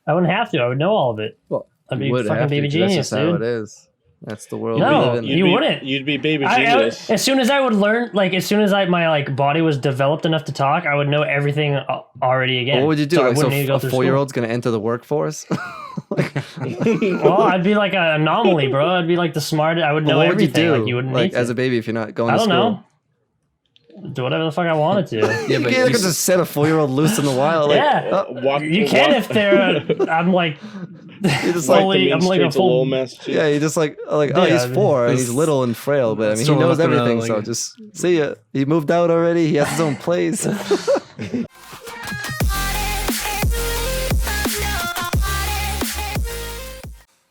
I wouldn't have to. I would know all of it. Well, I'd you be would fucking have to, baby 'cause genius, that's just how dude. it is. That's the world No, we live in. you wouldn't. You'd be baby genius. As soon as I would learn, like, as soon as my like body was developed enough to talk, I would know everything already again. What would you do? So I Like, wouldn't need to go a through 4-year-old's going to enter the workforce? Well, I'd be like an anomaly, bro. I'd be like the smartest. I would know What would you everything. do? Like, you wouldn't like need as to. a baby if you're not going I to don't school? know. Do whatever the fuck I wanted to. Yeah, but you can't just set a 4-year-old loose in the wild. Like, Yeah. You can if they're. I'm like. You're just fully, like I'm like a full. Yeah, you just like oh, he's 4 and he's little and frail, but I mean he knows everything. So just see ya. He moved out already. He has his own place.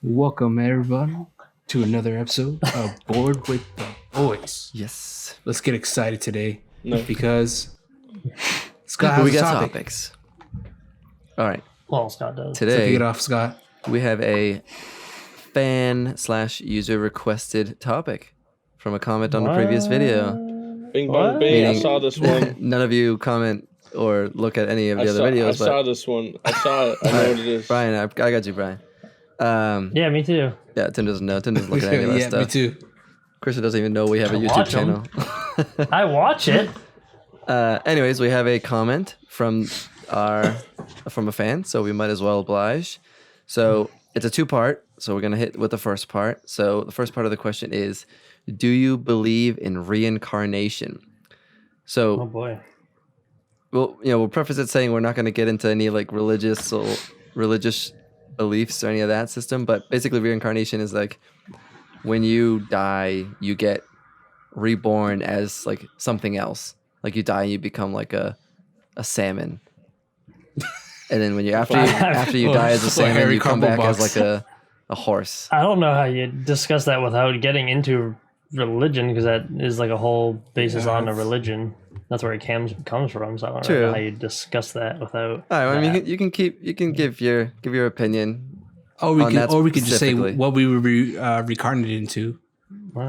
Welcome everybody to another episode of Bored with the Boys. Yes. Let's get excited today No. because Scott has we a got topic. topics. All right. Well, Scott does. So Today kick it off, Scott. we have a fan/user requested topic from a comment on the previous video. Bing What? bong bing. I Meaning- saw this one. None of you comment or look at any of the I other saw, videos, I but saw this one. I saw it. I know what it is. Brian, I got you, Brian. Yeah, me too. Yeah, Tim doesn't know. Tim doesn't look at any of that Yeah, stuff. me too. Christian doesn't even know we have a I YouTube watch 'em. channel. I watch it. Anyways, we have a comment from a fan, so we might as well oblige. So it's a 2-part. So we're gonna hit with the first part. So the first part of the question is, do you believe in reincarnation? Oh So boy. we'll preface it saying we're not gonna get into any like religious beliefs or any of that system, but basically reincarnation is like when you die, you get reborn as like something else. Like you die and you become like a salmon. And then when you after you die as a salmon, Harry you come back Crumble as like a horse. I don't know how you discuss that without getting into religion, because that is like a whole basis on a religion. That's where it comes from. So I don't True. know how you discuss that without. All right, I mean that. you can give your opinion. Or we On could, that or we could just say specifically. what we were reincarnated into.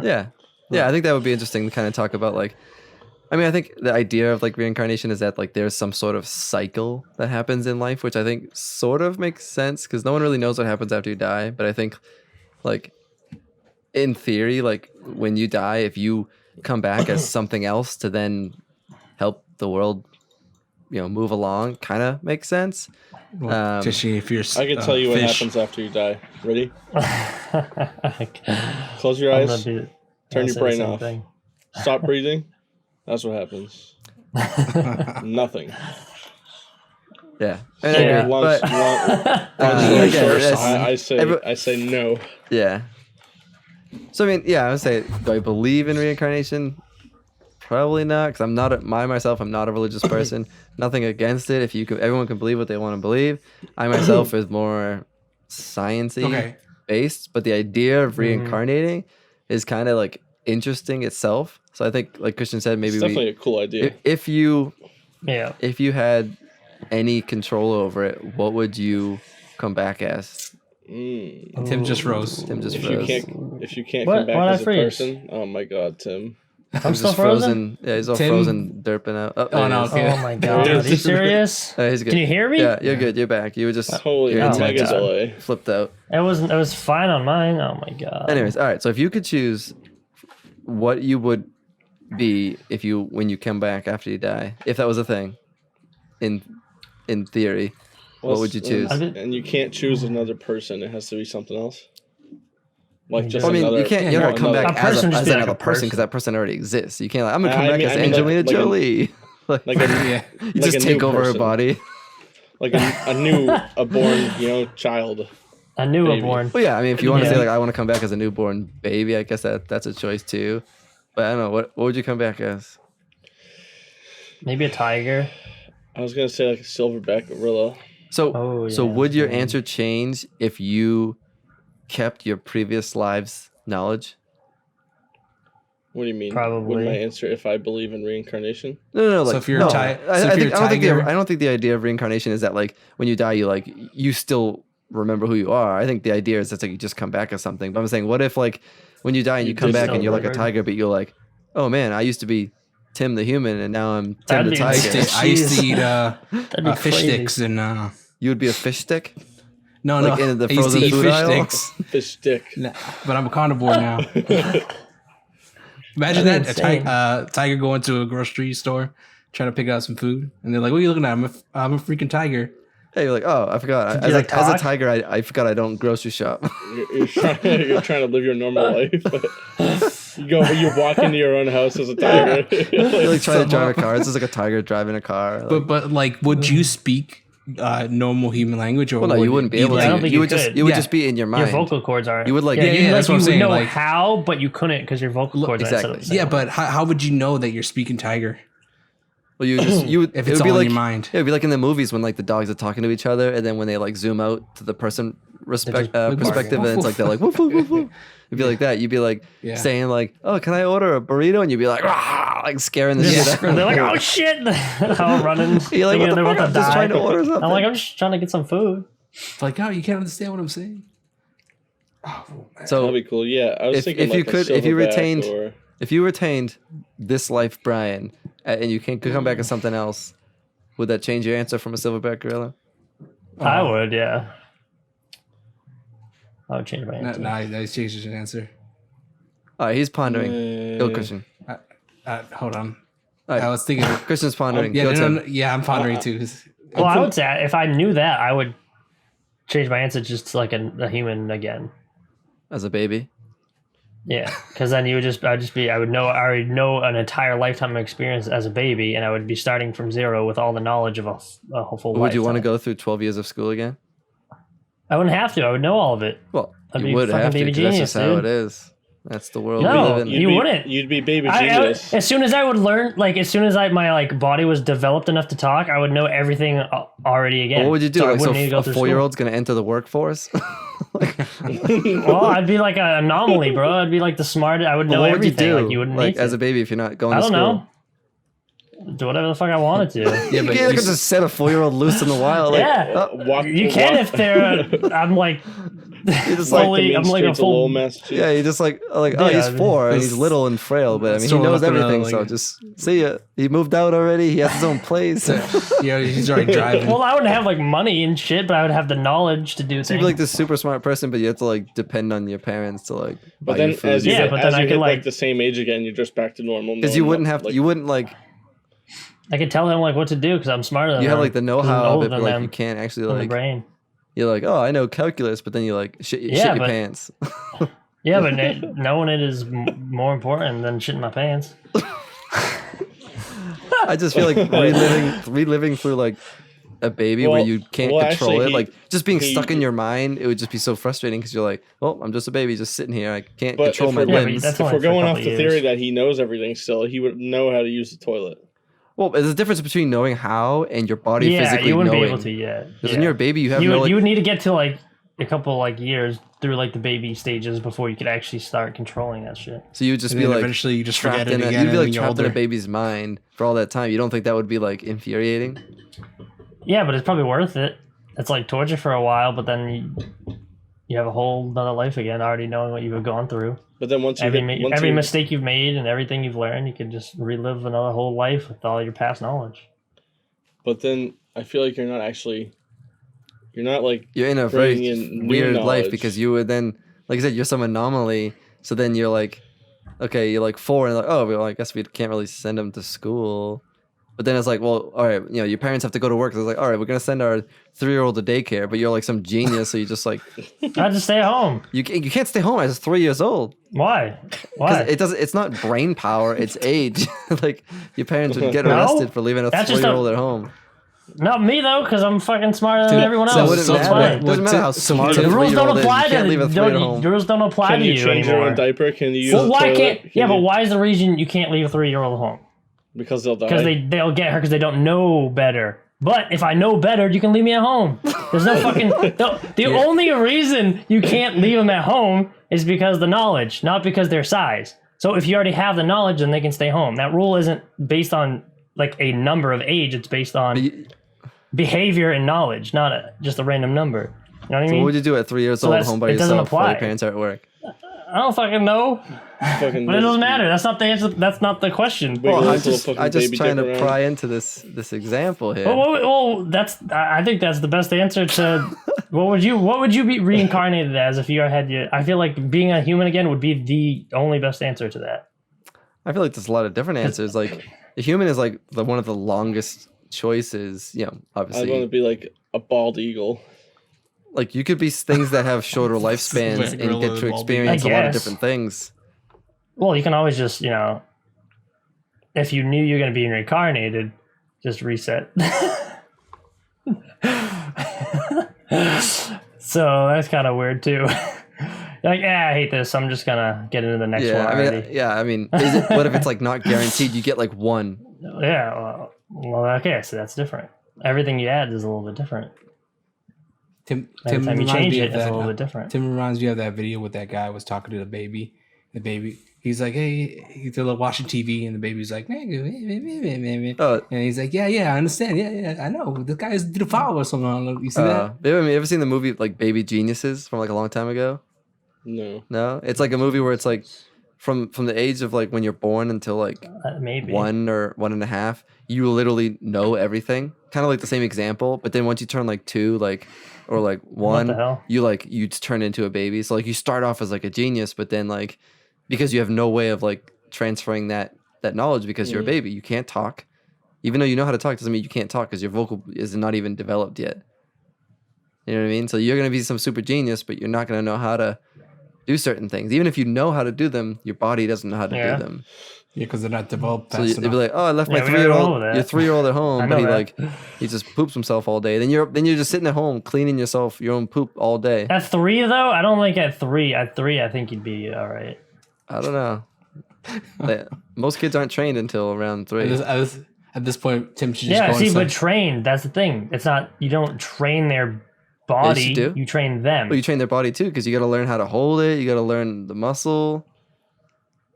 Yeah. I think that would be interesting to kind of talk about like I mean, I think the idea of like reincarnation is that like there's some sort of cycle that happens in life, which I think sort of makes sense because no one really knows what happens after you die. But I think like in theory, like when you die, if you come back as something else to then help the world, move along, kind of makes sense. Especially if you're I can tell you what fish. happens after you die. Ready? I'm Close your gonna eyes. be- Turn I'll your say the brain same off. thing. Stop breathing. That's what happens. Nothing. Yeah. Yeah. Lunch, But, lunch again, first. that's- I say no. yeah. So I mean, yeah, I would say, do I believe in reincarnation? Probably not, because I'm not I'm not a religious person. Nothing against it. Everyone can believe what they want to believe. I myself is more sciencey based, but the idea of reincarnating is kind of like interesting itself. So I think, like Christian said, maybe It's definitely a cool idea. if you Yeah. had any control over it, what would you come back as? Tim just rose. Tim just If you froze. can't What? come back Why'd I as a freeze? person, oh my god, Tim. I'm He's still just frozen. Yeah, he's all Tim- frozen, derping out. Oh, there no, he is. okay. Oh my god. Are you serious? He's good. Can you hear me? Yeah, you're good. You're back. You were just Holy your internet mega just delay. flipped out. It was fine on mine. Oh my god. Anyways, all right. So if you could choose what you would be when you come back after you die, if that was a thing, in theory, what would you choose? And you can't choose another person. It has to be something else. Like just I mean, another. you can't. You're not come A back person as just be like another a person because person. that person already exists. You can't. Like, I'm gonna I come back mean- as I mean, Angelina like a- Jolie. Like a, Yeah. You like just a take new over her person. body. like a born, child. A new Baby. born. Well, yeah. I mean, if you want to say Yeah. like I want to come back as a newborn baby, I guess that's a choice too. But I don't know. What would you come back as? Maybe a tiger. I was gonna say like a silverback gorilla. So, Oh, so yeah, would your yeah. answer change if you kept your previous lives' knowledge? What do you mean? Probably. Would my answer if I believe in reincarnation? No. Like, if you're no. a ti- I so if think you're a tiger- I don't think the idea of reincarnation is that like when you die, you still remember who you are. I think the idea is that like you just come back as something. But I'm saying, what if like when you die and you come back and you're like a remember. tiger, but you're like, oh man, I used to be Tim the human, and now I'm Tim That'd the be tiger. insane. I used to eat That'd be fish crazy. sticks and You would be a fish stick. No, like no. in the I used to frozen eat food fish aisle? sticks. Fish stick. Nah, but I'm a carnivore now. Imagine That's that insane. tiger going to a grocery store trying to pick out some food, and they're like, "What are you looking at? I'm a freaking tiger." Hey, you're like, oh, I forgot. Did you, like, As a talk? tiger, I forgot I don't grocery shop. You're trying to live your normal life. You walk into your own house as a tiger. You're like trying to drive a Somehow. car. It's just like a tiger driving a car. Like, But like, would you speak normal human language, or well, no, would you wouldn't be able I don't to. think You you would just could. you would Yeah. just be in your mind. Your vocal cords are. You would, like- yeah, Yeah, you, that's what like I'm you saying, would know like- how, but you couldn't because your vocal cords are set exactly. up the same Yeah, way. but how would you know that you're speaking tiger? Well, you would If it it's would be all in like your mind. It would be like in the movies when like the dogs are talking to each other, and then when they like zoom out to the person perspective, and it's like they're like woof woof woof woof. It'd be like that. You'd be like Yeah. saying like, "Oh, can I order a burrito?" And you'd be like, "Rah!" Like scaring the shit out. And they're like, "Oh shit!" How I'm running. You're like, thinking "What the they're fuck? about I'm to just die. trying to order something." I'm like, I'm just trying to get some food. It's like, oh, you can't understand what I'm saying. Oh, man. So That'd be cool. Yeah, I was thinking if like you could, if you silverback retained, or- if you retained this life, Brian, and you could come back as something else, would that change your answer from a silverback gorilla? I would, yeah. I would change my Nah, answer. I changed your answer. All right, he's pondering. Go, Uh, Christian. Hold on. All right, I was thinking. Christian's pondering. Yeah, Go, no, Tim. no, yeah, I'm pondering too. Well, I would say if I knew that, I would change my answer just to like a human again. As a baby. Yeah, because then you would I would know, I already know an entire lifetime experience as a baby, and I would be starting from zero with all the knowledge of a whole full life. Would you want to go through 12 years of school again? I wouldn't have to. I would know all of it. Well, I'd you be would fucking have to. baby 'Cause that's just genius, how dude. it is. That's the world we No, live in. you wouldn't. You'd be baby I, genius. as soon as I would learn, like as soon as my like body was developed enough to talk, I would know everything already again. What would you do? So I Like, so wouldn't need to go a through 4-year-old's going to enter the workforce? Well, I'd be like an anomaly, bro. I'd be like the smart. I would know what would you everything. do? Like you wouldn't like need as to. a baby if you're not going I to don't school? know. Do whatever the fuck I wanted to. Yeah, You but can't just set a 4-year-old loose in the wild. Like, Yeah. Walk, You can if they're. I'm like. You're just walk like, fully, the I'm main like a streets of Lowell, full. Massachusetts. yeah, you just like oh, Yeah, he's 4 and he's it's- little and frail, but I mean, he throwing knows up in a, everything. So like- just see ya. He moved out already. He has his own place. Yeah, he's already driving. Well, I wouldn't have like money and shit, but I would have the knowledge to do You'd things. be like this super smart person, but you have to like depend on your parents to like But buy then, you food. as you, Yeah, hit, but then as I you could, hit like- like the same age again, you're just back to normal. Because you wouldn't have to. like, You wouldn't like. I could tell him like what to do because I'm smarter than You have them, like the 'cause I'm know-how of older it, but than like them you can't actually in the like. brain. You're like, oh, I know calculus, but then you like shit Yeah, your but- pants. Yeah, but knowing it is more important than shitting my pants. I just feel like reliving through like a baby where Well- you can't well, control actually, it. Like just being he- stuck in your mind, it would just be so frustrating because you're like, well, I'm just a baby, just sitting here. I can't But control if my we're- Yeah, but limbs. that's If only we're for a going off couple the theory years. that he knows everything still, he would know how to use the toilet. Well, there's a difference between knowing how and your body Yeah, physically you wouldn't knowing. be able to yet. Because Yeah. when you're a baby, you have you no. would, Like, you would need to get to like a couple like years through like the baby stages before you could actually start controlling that shit. so you'd just And be then like eventually you just trapped forget it in a, again. you'd be and like when you're trapped in a older. baby's mind for all that time. You don't think that would be like infuriating? Yeah, but it's probably worth it. It's like torture for a while, but then you have a whole another life again, already knowing what you've gone through. But then once you Every mistake you've made and everything you've learned, you could just relive another whole life with all your past knowledge. but then I feel like you're not like You're in a bringing very in new weird life knowledge. because you would then, like I said, you're some anomaly. So then you're like, okay, you're like 4 and like, oh, well, I guess we can't really send them to school. But then it's like, well, all right, you know, your parents have to go to work. So it's like, all right, we're gonna send our 3-year-old to daycare, but you're like some genius, so you just like I just stay at home. you can't stay home as 3 years old. Why? Because Why? it doesn't. It's not brain power. It's age. Like your parents would get No, arrested for leaving a that's just 3-year-old at home. Not me though, because I'm fucking smarter than Dude, everyone so else. That wouldn't So it's matter. fine. It doesn't matter how smart The a rules 3-year-old don't is. apply You to can't leave a 3 at home. the rules don't apply Can to you you change your anymore. own diaper? Can you use Well, the why toilet? can't? Yeah, Can but you- why is the reason you can't leave a 3-year-old home? Because they'll die. Because they'll get her because they don't know better. But if I know better, you can leave me at home. There's no fucking. The only reason you can't leave them at home is because the knowledge, not because their size. So if you already have the knowledge, then they can stay home. That rule isn't based on like a number of age. It's based on behavior and knowledge, not just a random number. You know what I So mean? what would you do at 3 years So old, that's- home by it doesn't yourself, while your apply. parents are at work? I don't fucking know. Fucking But it doesn't matter. That's not the answer. That's not the question. Wait, Well, Little I'm just fucking baby trying dick to around. pry into this example here. Well, that's. I think that's the best answer to What would you be reincarnated as if you had your? I feel like being a human again would be the only best answer to that. I feel like there's a lot of different answers. Like the human is like one of the longest choices. You know, obviously. I'd want to be like a bald eagle. Like you could be things that have shorter lifespans and Gorilla get to bald experience a eagle. lot I of guess. different things. Well, you can always just if you knew you're going to be reincarnated, just reset. So that's kind of weird too. Like, I hate this. I'm just gonna get into the next one already. I mean, is it? What if it's like not guaranteed? You get like one. Yeah. Well, okay. So that's different. Everything you add is a little bit different. Tim Every time you reminds change me it, of it's a that, little bit different. Tim reminds me of that video with that guy was talking to the baby. The baby, he's like, hey, they're watching TV, and the baby's like, and he's like, yeah, I understand, yeah, I know. The guy did a foul or something. You see that? You ever seen the movie like Baby Geniuses from like a long time ago? No. No, it's like a movie where it's like from the age of like when you're born until like Maybe 1 or 1.5, you literally know everything. Kind of like the same example, but then once you turn like 2, like or like 1, the hell? you turn into a baby. So like you start off as like a genius, but then like because you have no way of like transferring that knowledge because you're a baby, you can't talk. Even though you know how to talk doesn't mean you can't talk because your vocal is not even developed yet. You know what I mean? So you're gonna be some super genius, but you're not gonna know how to do certain things. Even if you know how to do them, your body doesn't know how to do them. Yeah, because they're not developed So fast you'd be enough. like, oh, I left my Yeah, we already know 3-year-old, that. your 3-year-old at home, I but know that. he just poops himself all day. Then you're just sitting at home cleaning yourself your own poop all day. at 3 though, I don't think at 3. At 3, I think you'd be all right. I don't know. Most kids aren't trained until around 3. At this point, Tim should just Yeah, go see, inside. but trained. That's the thing. It's not. You don't train their body. Yes, you do. You train them. Well, you train their body too because you got to learn how to hold it. You got to learn the muscle.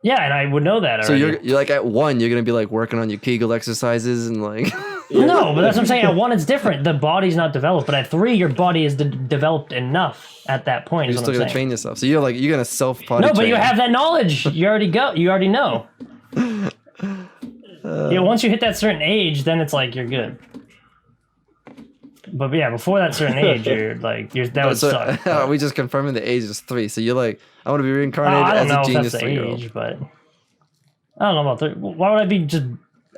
Yeah, and I would know that So already. you're like at 1, you're gonna be like working on your Kegel exercises and like. No, but that's what I'm saying. At 1, it's different. The body's not developed. But at 3, your body is developed enough at that point. Is You're what still I'm gonna saying. train yourself. So you're gonna self potty. No, but you have that knowledge. You already know. Yeah, once you hit that certain age, then it's like you're good. But yeah, before that certain age, that would suck. Are we just confirming the age is 3? So you're like, I want to be reincarnated I don't as know a if genius that's the 3-year-old. age, but I don't know about 3. Why would I be just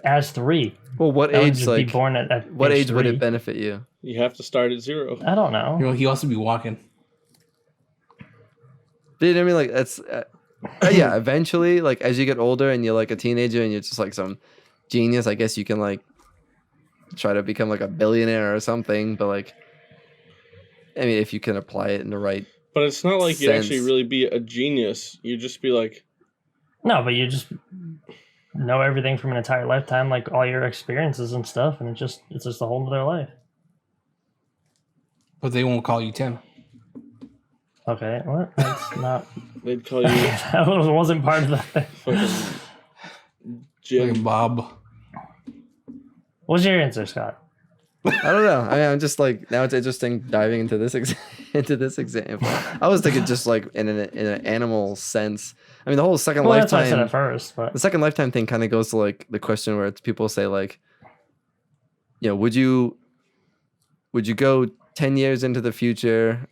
as 3? Well, what I would age just be like? born at What age would 3. it benefit you? You have to start at 0. I don't know. You know, he also be walking. But you know what I mean? Like that's yeah. Eventually, like as you get older and you're like a teenager and you're just like some genius, I guess you can like try to become like a billionaire or something. But like, I mean, if you can apply it in the right. But it's not like you'd actually Sense. really be a genius. You'd just be like, No, but you just know everything from an entire lifetime, like all your experiences and stuff, and it's just a whole other life. But they won't call you Tim. Okay, what? That's not. they'd call you That wasn't part of the thing. fucking Jim. Like Bob. What's your answer, Scott? I don't know. I mean, I'm just like now it's interesting diving into this into this example. I was thinking just like in an animal sense. I mean, the whole second Well, that's what I lifetime. said at first, but The second lifetime thing kind of goes to like the question where it's people say like, you know, would you go 10 years into the future,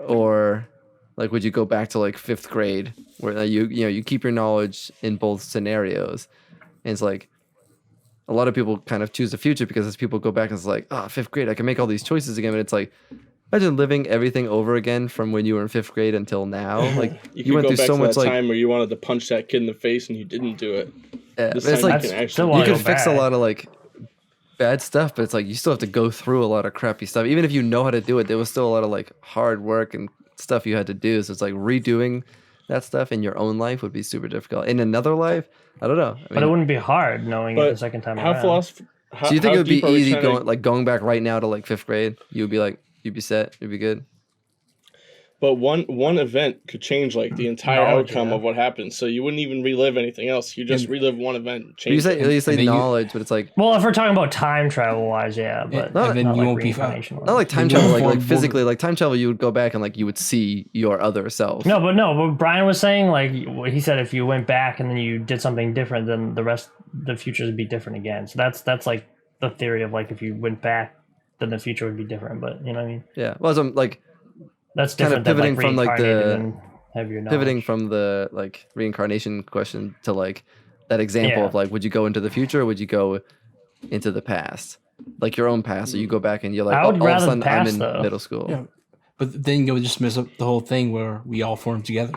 or like would you go back to like 5th grade where you keep your knowledge in both scenarios? And it's like a lot of people kind of choose the future because as people go back, it's like, 5th grade, I can make all these choices again. But it's like, imagine living everything over again from when you were in 5th grade until now. Like You went could go through back so to much that like time where you wanted to punch that kid in the face and you didn't do it. yeah, This but it's time like you can That's actually. still you wanna can go fix a back. lot of like bad stuff, but it's like you still have to go through a lot of crappy stuff. Even if you know how to do it, there was still a lot of like hard work and stuff you had to do. So it's like redoing that stuff in your own life would be super difficult. In another life, I don't know. I but it mean, wouldn't be hard knowing it But the second time how around. philosoph- so you think how it would be deep are we easy trying to- going back right now to like 5th grade? You'd be set. You'd be good. But one event could change like the entire Knowledge, outcome yeah. of what happens. So you wouldn't even relive anything else. You just relive one event. But you Change it. say and then you- knowledge, but it's like Well, if we're talking about time travel wise, yeah, but Not- and then not you like won't be reincarnation wise. not like time Then you travel, like form- physically, like time travel. You would go back and like you would see your other self. No, but Brian was saying, like, he said if you went back and then you did something different, then the futures would be different again. So that's like the theory of like if you went back then the future would be different. But you know what I mean? Yeah. Well, so I'm like That's kind different of than pivoting like from like reincarnated the and have your knowledge. pivoting from the like reincarnation question to like that example Yeah. of like, would you go into the future or would you go into the past? Like your own past. So you go back and you're like, I would all of a rather sudden I'm past, in though. middle school. Yeah. But then you'll just mess up the whole thing where we all form together.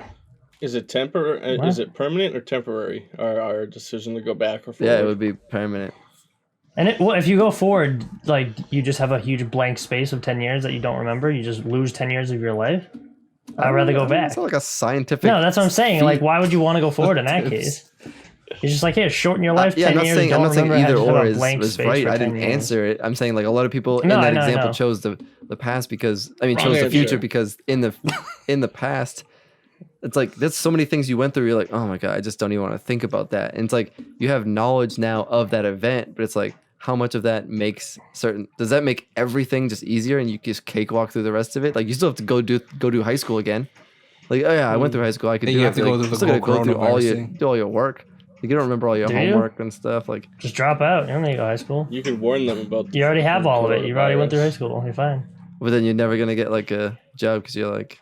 Is it temporary? What? Is it permanent or temporary? Our decision to go back or forward? Yeah, it would be permanent. And if you go forward, like you just have a huge blank space of 10 years that you don't remember, you just lose 10 years of your life. I'd rather go back. It's not like a scientific. No, that's what I'm saying. feat. Like, why would you want to go forward in that case? It's just like, hey, shorten your life 10 years. I'm Don't not saying remember, either have or a is blank space right. for I 10 didn't years. answer it. I'm saying like a lot of people No, in that I know, I example know. chose the past because Wrong chose the answer. future because in the past, it's like there's so many things you went through. You're like, oh my god, I just don't even want to think about that. And it's like you have knowledge now of that event, but it's like how much of that makes certain? Does that make everything just easier and you just cakewalk through the rest of it? Like you still have to go do high school again. Like, oh yeah, I went through high school. I could Then do you it. have to Like, go through you're the still gotta whole go through coronavirus do all your work. Like, you don't remember all your Do you? homework and stuff. Like, Just drop out. You don't need to go to high school. You could warn them about. You already have all of it. You already went through high coronavirus. school. You're fine. but then you're never gonna get like a job because you're like,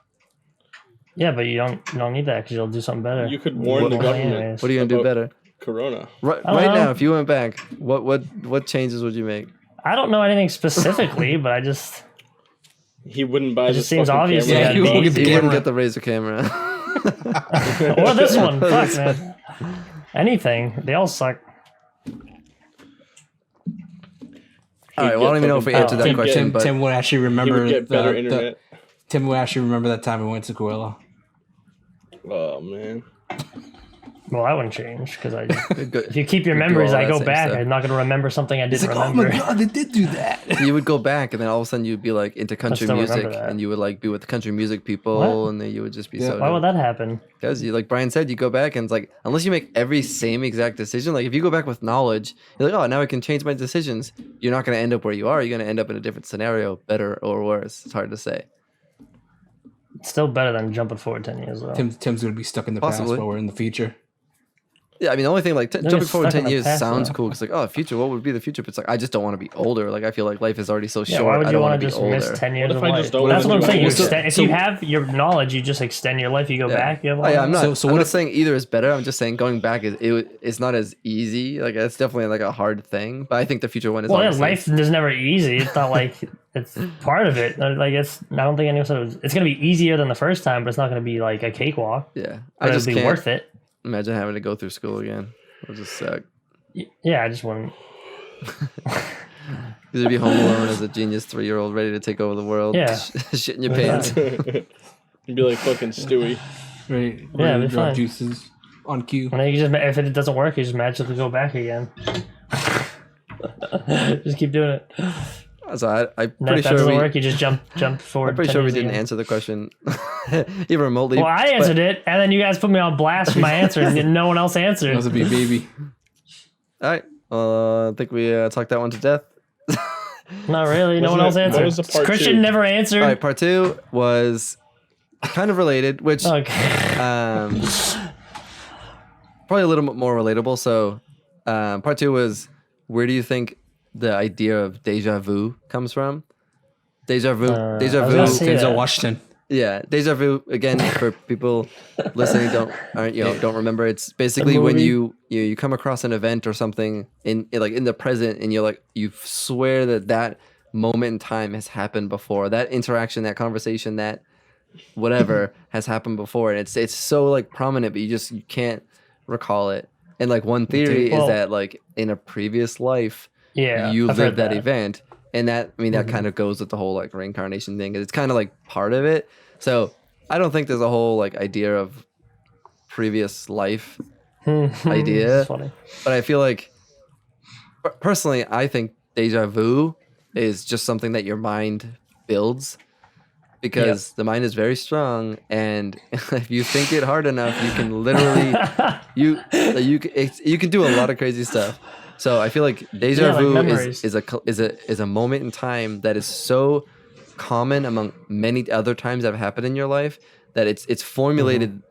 Yeah, but you don't need that because you'll do something better. You could warn the Well, government. anyways. what are you gonna do About- better? Corona. Right, I don't right know. now, if you went back, what changes would you make? I don't know anything specifically, but I just He wouldn't buy It this just seems fucking obvious camera. to Yeah, have you won't these. get the You wouldn't camera. get the Razor camera. or this one. Fuck man. Anything. They all suck. All right, well, I don't even know if we He'd answered that get- question, but Tim would actually He remember would get better the- internet. Tim would actually remember that time we went to Coelho. Oh man. Well, I wouldn't change because I. go- If you keep your You'd do memories, all I that go same back. stuff. I'm not going to remember something I It's didn't like, oh my remember. god, they did do that. you would go back, and then all of a sudden you'd be like into country still remember music, that. and you would like be with the country music people, What? and then you would just be Yeah. so. Why would that happen? Because you, like Brian said, you go back and it's like unless you make every same exact decision, like if you go back with knowledge, you're like, oh, now I can change my decisions. You're not going to end up where you are. You're going to end up in a different scenario, better or worse. It's hard to say. It's still better than jumping forward 10 years, though. Tim's gonna be stuck in the Possibly. past while we're in the future. Yeah, I mean, the only thing like They're jumping just forward stuck in 10 the years past, sounds though. cool. Because like, oh, future, what would be the future? But it's like I just don't want to be older. Like I feel like life is already so Yeah, short. why would I you don't want want to be just older. miss 10 years What of if I life? just don't That's what I'm live saying. in You the extend, if so- you have your knowledge, you just extend your life. You go Yeah. back. You have Oh, yeah, I'm not. So I'm what not if- saying either is better. I'm just saying going back it's not as easy. Like it's definitely like a hard thing. But I think the future one is. Well, yeah, obviously- life is never easy. It's not like it's part of it. Like it's. I don't think anyone said it's going to be easier than the first time, but it's not going to be like a cakewalk. Yeah, But I just it'll be can't worth it. imagine having to go through school again. It'll just suck. Yeah, I just wouldn't. You'd be home alone as a genius 3-year-old ready to take over the world. Yeah. Shit in your pants. You'd be like fucking Stewie. Right? Yeah, it'd be drug fine. juices on cue. And then you just if it doesn't work, you just magically go back again. Just keep doing it. And So I'm if pretty that sure doesn't we. work, you just jump forward. I'm pretty 10 sure we years didn't again. answer the question even remotely. Well, I answered it, and then you guys put me on blast for my answer, and no one else That answered. was a big baby. All right. I think we talked that one to death. Not really. No one else Wasn't it- what answered. was the part Christian two? never answered. All right. Part 2 was kind of related, which Okay. probably a little bit more relatable. So, part 2 was where do you think the idea of deja vu comes from? Deja vu. Deja I was vu. gonna say Denzel that. Washington. Yeah, deja vu again for people listening don't remember. It's basically when movie? you come across an event or something in the present and you're like you swear that moment in time has happened before. That interaction, that conversation, that whatever has happened before, and it's so like prominent, but you can't recall it. And like one theory Well- is that like in a previous life Yeah, you I've heard lived that event. And that, I mean, that kind of goes with the whole like reincarnation thing. It's kind of like part of it. So I don't think there's a whole like idea of previous life idea. It's funny. But I feel like personally, I think deja vu is just something that your mind builds because the mind is very strong. And if you think it hard enough, you can literally, you can do a lot of crazy stuff. So I feel like deja Yeah, like vu memories. is a moment in time that is so common among many other times that have happened in your life that it's formulated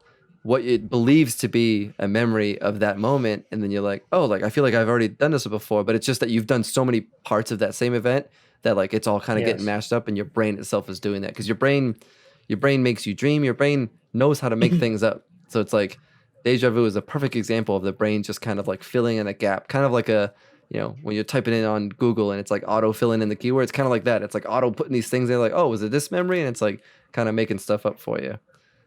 what it believes to be a memory of that moment, and then you're like, oh, like I feel like I've already done this before, but it's just that you've done so many parts of that same event that like it's all kind of getting mashed up, and your brain itself is doing that because your brain makes you dream. Your brain knows how to make things up. So it's like deja vu is a perfect example of the brain just kind of like filling in a gap, kind of like when you're typing in on Google and it's like auto filling in the keywords, kind of like that. It's like auto putting these things in, like, oh, was it this memory? And it's like kind of making stuff up for you.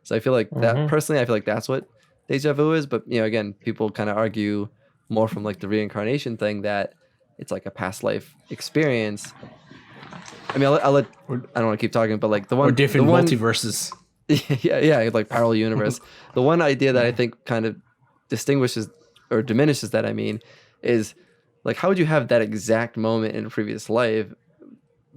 So I feel like that personally, I feel like that's what deja vu is. But again, people kind of argue more from like the reincarnation thing that it's like a past life experience. I mean, I don't want to keep talking, but like or different multiverses. Yeah, like parallel universe. The one idea that I think kind of distinguishes or diminishes that, is like, how would you have that exact moment in a previous life?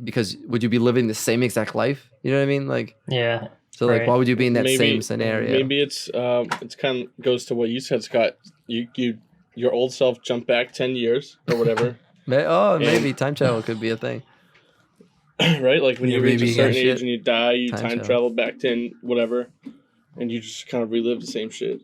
Because would you be living the same exact life? You know what I mean? Like, yeah. So like, why would you be in that same scenario? Maybe it's kind of goes to what you said, Scott. Your old self jumped back 10 years or whatever. Maybe time travel could be a thing. Right? Like when you reach a certain age and you die, you time travel back to whatever, and you just kind of relive the same shit.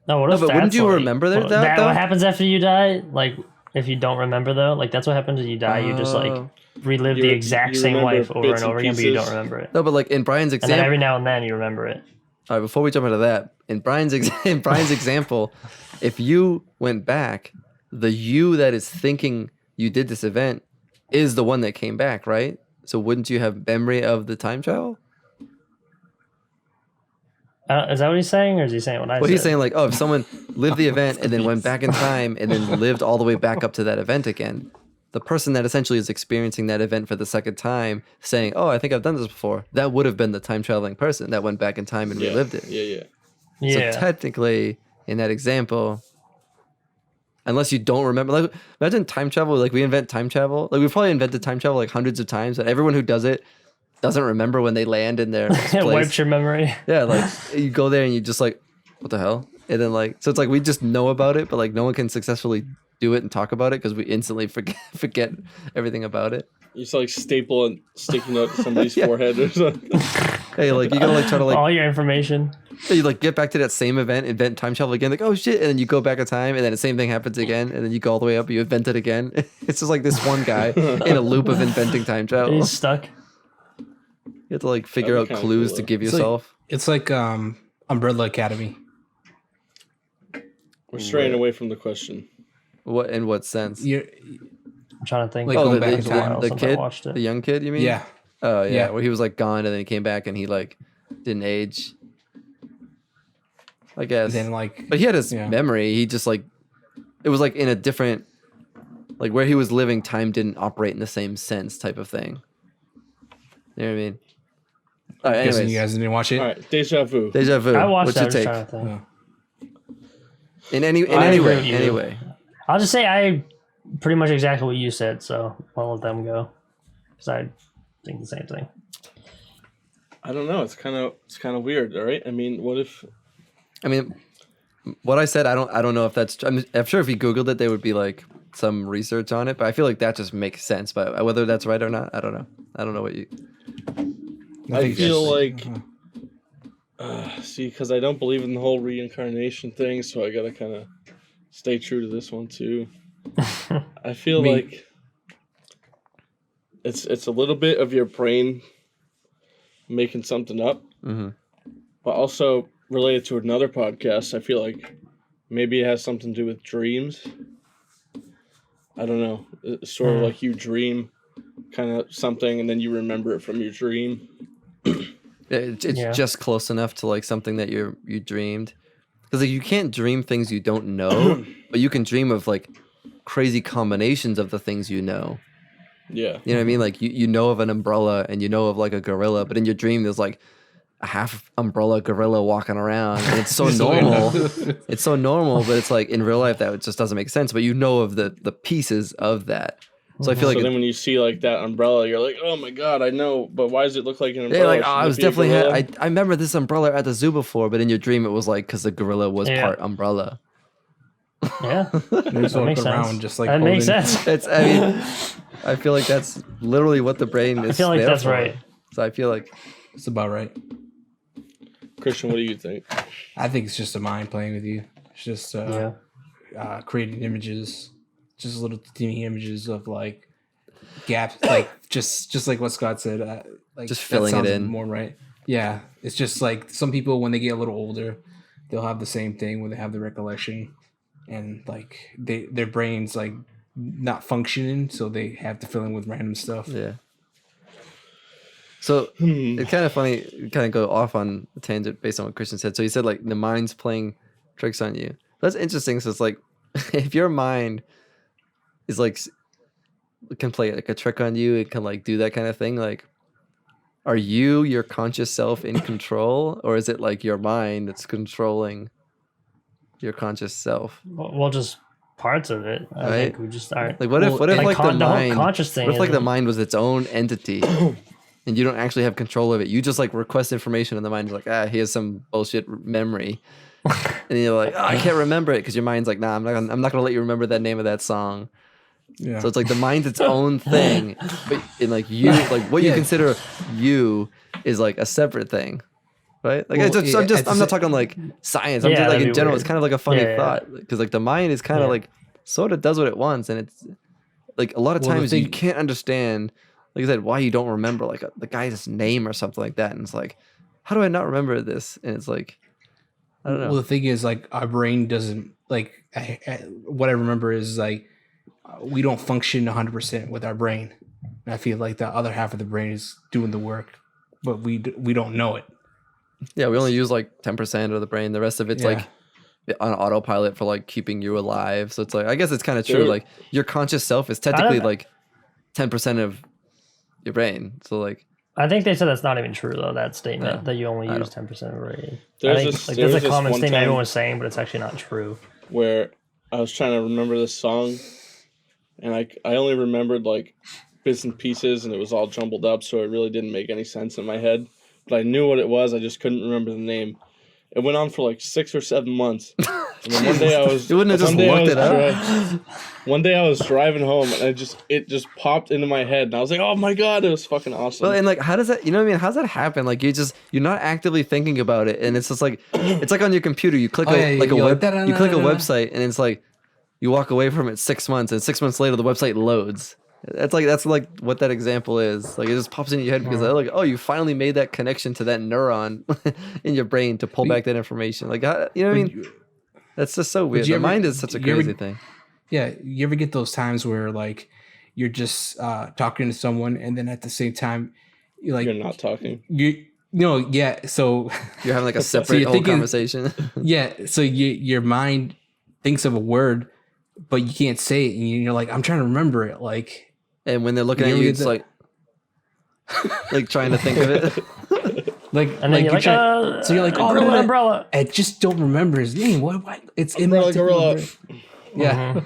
No, but wouldn't you remember that? What happens after you die? Like, if you don't remember though, like that's what happens when you die. You just like relive the exact same life over and over again, but you don't remember it. No, but like in Brian's example, and then every now and then you remember it. All right, before we jump into that, in Brian's example, if you went back, the you that is thinking you did this event is the one that came back, right? So wouldn't you have memory of the time travel? Is that what he's saying, or is he saying what I said? Well, he's saying like, if someone lived the event and then went back in time and then lived all the way back up to that event again, the person that essentially is experiencing that event for the second time saying, I think I've done this before, that would have been the time traveling person that went back in time and relived it. Yeah. So technically, in that example, unless you don't remember, like imagine time travel, like we invent time travel, like we probably invented time travel like hundreds of times, but everyone who does it doesn't remember when they land in their place. It wipes your memory. Yeah, like you go there and you just like, what the hell? And then like, so it's like we just know about it, but like no one can successfully do it and talk about it because we instantly forget everything about it. You just like staple and sticky note to somebody's forehead or something. Hey, like you gotta like try to like all your information. You like get back to that same event, invent time travel again, like oh shit, and then you go back in time, and then the same thing happens again, and then you go all the way up, you invent it again. It's just like this one guy in a loop of inventing time travel. He's stuck. You have to like figure out clues to give yourself. It's like Umbrella Academy. We're straying away from the question. What in what sense? I'm trying to think. Like going back in time. The kid, the young kid, you mean? Yeah. Oh yeah, where he was like gone and then he came back and he like didn't age. I guess. Then like, but he had his memory. He just like, it was like in a different, like where he was living, time didn't operate in the same sense, type of thing. You know what I mean? All right, anyways. You guys didn't watch it. All right, Deja Vu. Deja Vu. I watched What's that. your take? Yeah. In any way. I'll just say I pretty much exactly what you said, so I'll let them go because I think the same thing. I don't know. It's kind of weird. All right. I mean, what if? I mean, what I said, I don't know if that's. I'm sure if you Googled it, there would be like some research on it, but I feel like that just makes sense. But whether that's right or not, I don't know. I don't know what you. I feel like. See, because I don't believe in the whole reincarnation thing, so I gotta kind of stay true to this one too. I feel like it's a little bit of your brain making something up, but also related to another podcast. I feel like maybe it has something to do with dreams. I don't know. It's sort of like you dream kind of something, and then you remember it from your dream. It's just close enough to like something that you dreamed, because like you can't dream things you don't know, but you can dream of like crazy combinations of the things you know. Yeah, you know what I mean. Like you know of an umbrella and you know of like a gorilla, but in your dream there's like a half umbrella gorilla walking around, and it's so normal. It's so normal, but it's like in real life that just doesn't make sense. But you know of the pieces of that. So I feel like then when you see like that umbrella, you're like, oh my god, I know, but why does it look like an umbrella? Yeah, like I was definitely I remember this umbrella at the zoo before, but in your dream it was like because the gorilla was part umbrella. Yeah, that makes sense. Just like that makes sense. I mean, I feel like that's literally what the brain is. I feel like there that's for. right. So I feel like it's about right. Christian, what do you think? I think it's just a mind playing with you. It's just creating images, just little teeny images of like gaps, like just like what Scott said, like Just that filling it sounds in. more right. Yeah, it's just like some people when they get a little older, they'll have the same thing where they have the recollection, and like their brains like not functioning, so they have to fill in with random stuff. Yeah. So it's kind of funny, kind of go off on a tangent based on what Christian said. So he said like the mind's playing tricks on you. That's interesting. So it's like if your mind is like can play like a trick on you, it can like do that kind of thing. Like, are you your conscious self in control, or is it like your mind that's controlling your conscious self? Well, just parts of it. I think we just aren't. Like, what if like the whole mind, conscious thing? what if like the mind was its own entity? And you don't actually have control of it. You just like request information, and the mind's like, here's some bullshit memory, and you're like, I can't remember it because your mind's like, nah, I'm not gonna let you remember that name of that song. Yeah. So it's like the mind's its own thing, but in like you, like what you consider you is like a separate thing, right? Like Well, I'm not talking like science. I'm just like in general, it's kind of like a funny thought because like the mind is kind of like sort of does what it wants, and it's like a lot of times you can't understand. Like I said, why you don't remember like the guy's name or something like that, and it's like, how do I not remember this? And it's like, I don't know. Well, the thing is, like, our brain doesn't like. What I remember is like, we don't function 100% with our brain. And I feel like the other half of the brain is doing the work, but we don't know it. Yeah, we only use like 10% of the brain. The rest of it's like on autopilot for like keeping you alive. So it's like, I guess it's kind of true. Like your conscious self is technically like 10% of your brain. So like, I think they said that's not even true though. That statement that you only use 10% of your brain. I think There's there's a this common one statement time everyone was saying, but it's actually not true. where I was trying to remember this song, and I only remembered like bits and pieces, and it was all jumbled up, so it really didn't make any sense in my head. But I knew what it was. I just couldn't remember the name. It went on for like 6 or 7 months. And then one day I was you wouldn't have just looked it up. One day I was driving home, and it just popped into my head, and I was like, "Oh my god, it was fucking awesome!" Well, and like, how does that? You know what I mean? How does that happen? Like, you're not actively thinking about it, and it's just like, it's like on your computer. You click you click a website, and it's like, you walk away from it 6 months, and 6 months later the website loads. That's like what that example is. Like, it just pops into your head because like, oh, you finally made that connection to that neuron in your brain to pull back that information. Like, how, you know what I mean? That's just so weird. The mind is such a crazy thing. Yeah, you ever get those times where like you're just talking to someone, and then at the same time, you're not talking. So you're having like a separate whole conversation. Yeah, so your mind thinks of a word, but you can't say it, and you're like, I'm trying to remember it, like. And when they're looking at you, it's like trying to think of it. Like, and then like so you're like, oh, no, umbrella. I just don't remember his name. What? It's umbrella gorilla. Yeah.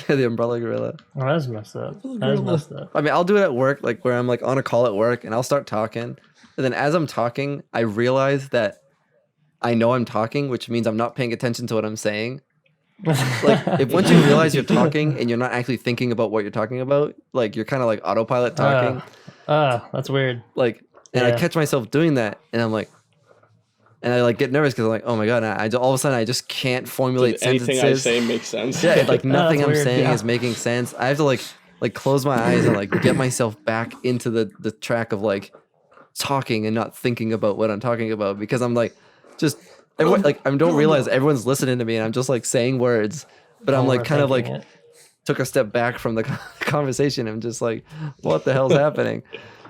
The umbrella gorilla. Oh, that's messed up. That's messed up. I mean, I'll do it at work, like where I'm like on a call at work, and I'll start talking, and then as I'm talking, I realize that I know I'm talking, which means I'm not paying attention to what I'm saying. Like, if once you realize you're talking and you're not actually thinking about what you're talking about, like you're kind of like autopilot talking. That's weird. Like, and I catch myself doing that, and I'm like, and I like get nervous because I'm like, oh my god, all of a sudden I just can't formulate sentences. Anything I say makes sense. Yeah, like nothing I'm weird. saying is making sense. I have to like close my eyes and like get myself back into the track of like talking and not thinking about what I'm talking about, because I'm like just. Like I don't realize everyone's listening to me, and I'm just like saying words, but I'm like kind of like took a step back from the conversation and just like, what the hell's happening?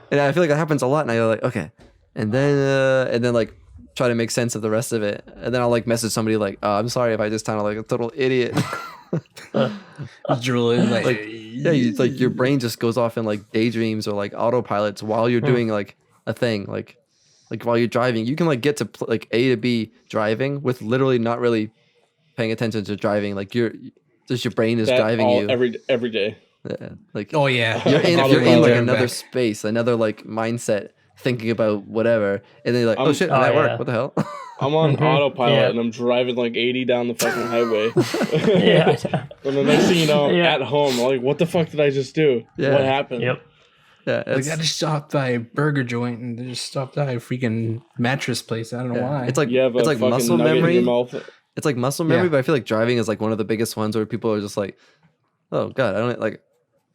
And I feel like that happens a lot, and I go like, okay, and then like try to make sense of the rest of it, and then I'll like message somebody like, I'm sorry if I just sounded like a total idiot. Drooling like like your brain just goes off in like daydreams or like autopilots while you're doing like a thing, like while you're driving. You can like get to like A to B driving with literally not really paying attention to driving. Like your brain is driving you every day. Yeah, like oh yeah, you're in like another space, another like mindset, thinking about whatever, and then you're like, oh shit, I'm at work. What the hell? I'm on autopilot and I'm driving like 80 down the fucking highway. And the next thing you know, I'm at home. I'm like, what the fuck did I just do? Yeah. What happened? Yep. Yeah, like I just stopped by a burger joint and they just stopped by a freaking mattress place. I don't know why. It's like muscle memory. It's like muscle memory, but I feel like driving is like one of the biggest ones where people are just like, oh god, I don't like.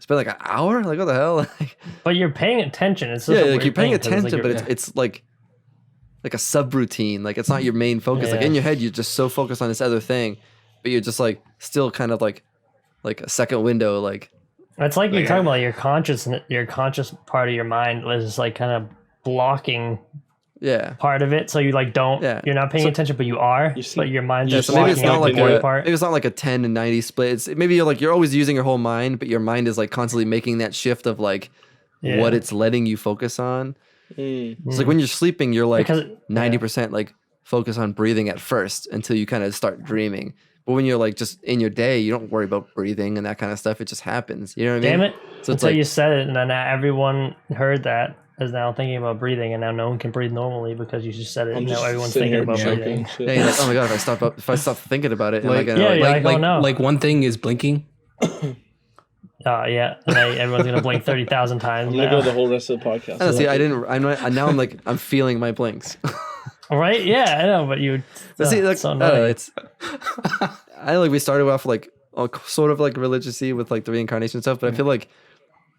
spend like an hour? Like what the hell? But you're paying attention. It's such a like weird you're paying thing, 'cause attention, like but it's like a subroutine. Like it's not your main focus. Like Yeah. in your head, you're just so focused on this other thing, but you're just like still kind of like a second window. Like it's like you're talking about your conscious part of your mind is just like kind of blocking part of it, so you like don't you're not paying attention, but you are. But your mind's just so maybe it's blocking not out like the other part. maybe it's not like a 10 and 90 split. It's maybe you're always using your whole mind, but your mind is like constantly making that shift of like what it's letting you focus on. It's like when you're sleeping, you're like 90% like focus on breathing at first until you kind of start dreaming. But when you're like just in your day, you don't worry about breathing and that kind of stuff. It just happens. You know what I mean? Damn it! So it's Until like you said it, and then everyone heard that is now thinking about breathing, and now no one can breathe normally because you just said it. And now everyone's thinking about breathing. yeah, you're like, oh my god, if I stop thinking about it, am I gonna like one thing is blinking. Yeah, and everyone's gonna blink 30,000 times. I'm gonna go the whole rest of the podcast. See, I'm feeling my blinks. Right? Yeah, I know, but you. See, like, so annoying. I like we started off like sort of like religious-y with like the reincarnation stuff, but I feel like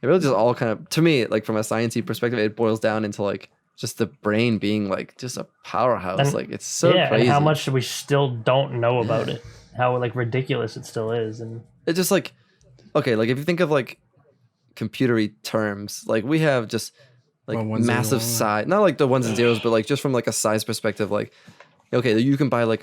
it really just all kind of, to me, like from a sciencey perspective, it boils down into like just the brain being like just a powerhouse. And, like it's so crazy. And how much we still don't know about it. How like ridiculous it still is, and it's just like, okay, like if you think of like computery terms, like we have just like massive size, not like the ones and zeros, but like just from like a size perspective, like okay, you can buy like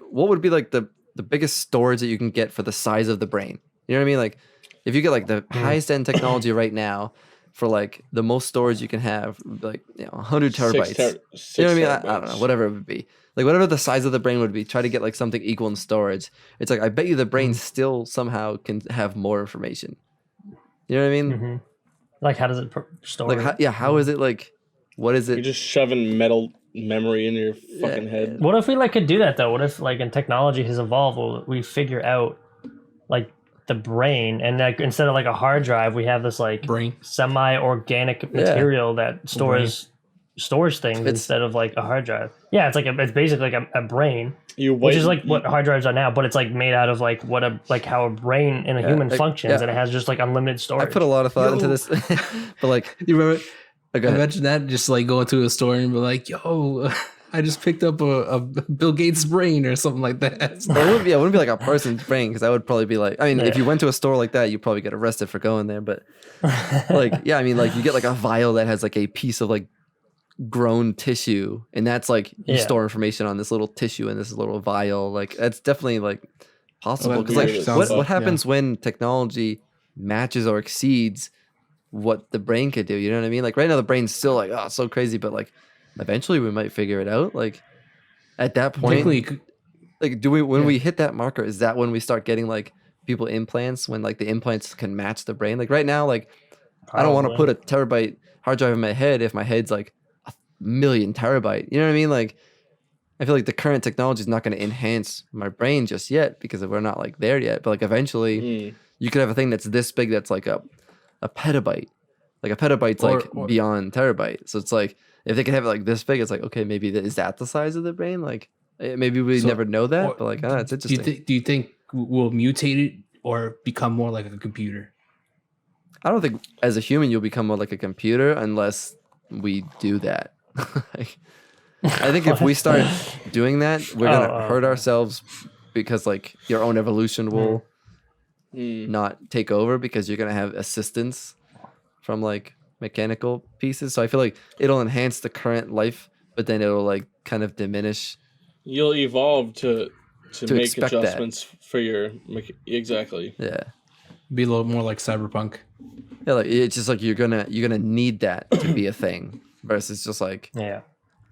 what would be like the biggest storage that you can get for the size of the brain? You know what I mean? Like if you get like the highest end technology right now for like the most storage you can have, like 100 terabytes. You know what I mean? I don't know, whatever it would be. Like whatever the size of the brain would be, try to get like something equal in storage. It's like I bet you the brain still somehow can have more information. You know what I mean? Mm-hmm. Like how does it store? Like how is it like? What is it? You're just shoving metal memory in your fucking head. What if we like could do that though? What if like and technology has evolved? We figure out like the brain, and like instead of like a hard drive, we have this like brain semi-organic material that stores things instead of like a hard drive. Yeah, it's basically like a brain, which is like what hard drives are now, but it's like made out of like how a brain in a human functions, and it has just like unlimited storage. I put a lot of thought into this, but like you remember? Imagine that, just like going to a store and be like, "Yo, I just picked up a Bill Gates brain" or something like that. It wouldn't be like a person's brain, because that would probably be like, I mean, if you went to a store like that, you'd probably get arrested for going there. But like, yeah, I mean, like you get like a vial that has like a piece of like grown tissue, and that's like you store information on this little tissue in this little vial. Like that's definitely like possible, because like what happens when technology matches or exceeds what the brain could do? You know what I mean? Like right now the brain's still like, oh, it's so crazy, but like eventually we might figure it out. Like at that point, like when we hit that marker, is that when we start getting like people implants, when like the implants can match the brain? Like right now, like I don't want to put a terabyte hard drive in my head if my head's like 1,000,000 terabyte. You know what I mean? Like I feel like the current technology is not going to enhance my brain just yet, because we're not like there yet. But like eventually you could have a thing that's this big, that's like a petabyte. Like a petabyte's like beyond terabyte. So it's like if they could have it like this big, it's like, okay, maybe is that the size of the brain? Like maybe we never know that, but like it's interesting. Do you think we'll mutate it or become more like a computer? I don't think as a human you'll become more like a computer unless we do that. Like, I think if we start doing that, we're gonna hurt ourselves, because like your own evolution will not take over, because you're gonna have assistance from like mechanical pieces. So I feel like it'll enhance the current life, but then it'll like kind of diminish. You'll evolve to make adjustments for your exactly. Yeah, be a little more like Cyberpunk. Yeah, like it's just like you're gonna need that to be a thing, versus just like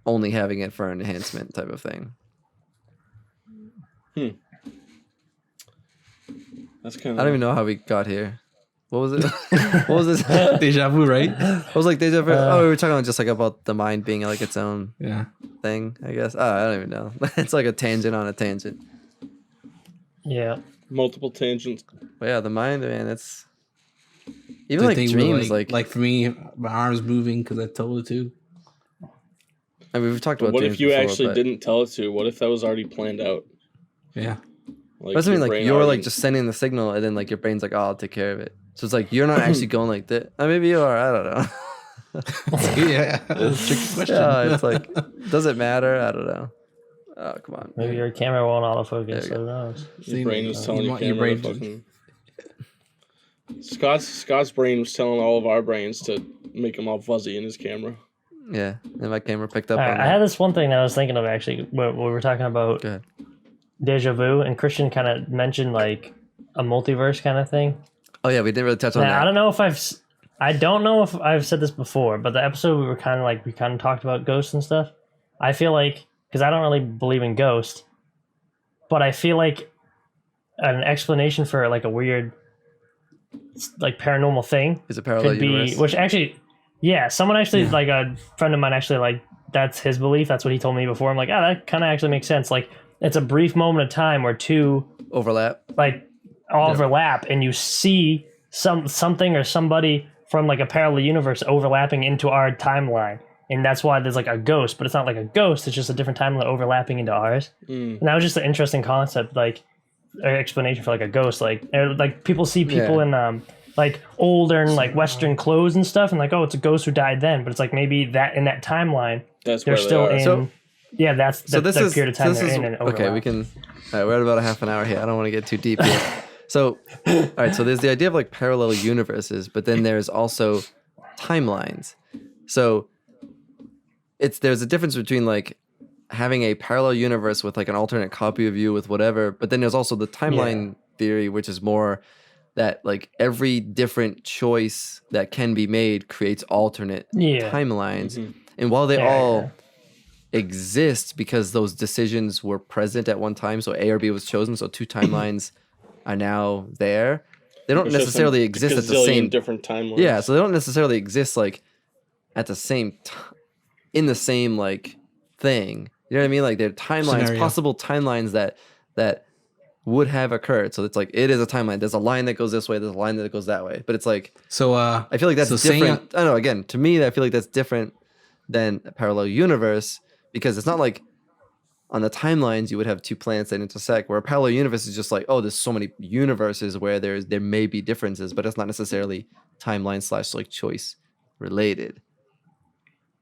only having it for an enhancement type of thing. That's kind of. I don't even know how we got here. What was it? What was this? Deja vu, right? I was like Deja vu. We were talking just like about the mind being like its own thing, I guess. I don't even know. It's like a tangent on a tangent. Yeah. Multiple tangents. But yeah, the mind, man, it's even like dreams. Like for me, my arm's moving because I told it to. I mean, we've talked about. What if you actually didn't tell it to? What if that was already planned out? Yeah. Like, that's what I mean. Like you're like just sending the signal, and then like your brain's like, "Oh, I'll take care of it." So it's like you're not actually going like that. Maybe you are. I don't know. Yeah, that's a tricky question. Yeah, it's like, does it matter? I don't know. Oh, come on. Maybe your camera won't autofocus. There you go. Who knows? Your brain was telling your your camera brain to fucking... Scott's brain was telling all of our brains to make him all fuzzy in his camera. Yeah, and my camera picked up All on right, that. I had this one thing that I was thinking of actually when we were talking about Go ahead. Deja Vu, and Christian kind of mentioned like a multiverse kind of thing. Oh yeah, we didn't really touch on Now, that. I don't know if I've said this before, but the episode we kind of talked about ghosts and stuff. I feel like, because I don't really believe in ghosts, but I feel like an explanation for like a weird, like paranormal thing Is it parallel could universe? be, which actually, yeah, someone actually, like a friend of mine actually, like, that's his belief. That's what he told me before. I'm like, that kind of actually makes sense. Like, it's a brief moment of time where two Overlap. like overlap, and you see something or somebody from like a parallel universe overlapping into our timeline, and that's why there's like a ghost, but it's not like a ghost. It's just a different timeline overlapping into ours. And that was just an interesting concept, like explanation for like a ghost. Like people see people in like older and like Western clothes and stuff, and like, oh, it's a ghost who died then, but it's like maybe that in that timeline That's they're where still they are. in. So- Yeah, that's So the this is period of time this they're is in. And okay. overlap. We can. All right, we're at about a half an hour here. I don't want to get too deep here. So, all right. So there's the idea of like parallel universes, but then there's also timelines. So there's a difference between like having a parallel universe with like an alternate copy of you with whatever, but then there's also the timeline theory, which is more that like every different choice that can be made creates alternate timelines, and while they all exist because those decisions were present at one time, so A or B was chosen, so two timelines are now there. They don't It's just necessarily a exist at the gazillion same different timelines. Yeah, so they don't necessarily exist like at the same in the same like thing. You know what I mean? Like they're timelines, Scenario. possible timelines that would have occurred. So it's like it is a timeline. There's a line that goes this way, there's a line that goes that way. But it's like So I feel like that's different. I don't know, again, to me I feel like that's different than a parallel universe, because it's not like on the timelines you would have two planets that intersect, where a parallel universe is just like, oh, there's so many universes where there may be differences, but it's not necessarily timeline / like choice related.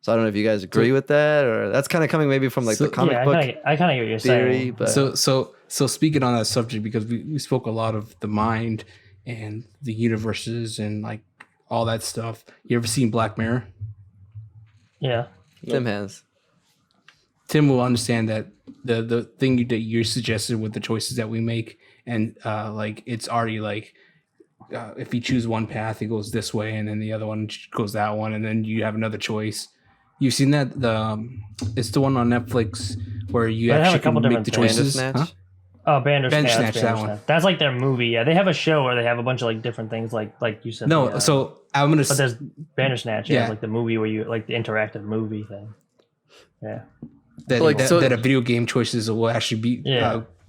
So I don't know if you guys agree with that, or that's kind of coming maybe from like the comic book I kind of get what you're theory. saying. But So speaking on that subject, because we spoke a lot of the mind and the universes and like all that stuff. You ever seen Black Mirror? Yeah. Tim has. Tim will understand that the thing that you suggested with the choices that we make, and like it's already like if you choose one path, it goes this way, and then the other one goes that one, and then you have another choice. You've seen that? It's the one on Netflix where you They have a actually couple can make different the things. choices. Bandersnatch? Huh? Oh, Bandersnatch. Bandersnatch, that one. That's like their movie. Yeah, they have a show where they have a bunch of like different things, like you said. No, the, so I'm gonna. but there's Bandersnatch. Yeah. Yeah, like the movie where you like the interactive movie thing. Yeah. that, Like, that, so- that a video game choices will actually be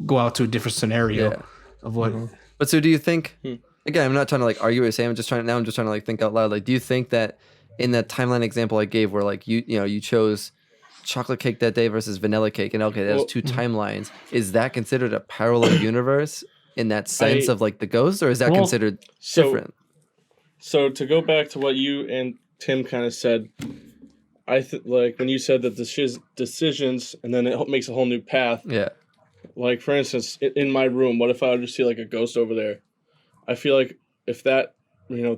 go out to a different scenario Yeah. of what. But so do you think, again, I'm not trying to like argue what you're saying, I'm just trying to like think out loud. Like, do you think that in that timeline example I gave where like you chose chocolate cake that day versus vanilla cake, and okay, there's two timelines, is that considered a parallel universe in that sense of like the ghost, or is that considered different? So to go back to what you and Tim kind of said, like when you said that decisions and then it makes a whole new path. Yeah. Like for instance, in my room, what if I would just see like a ghost over there? I feel like if that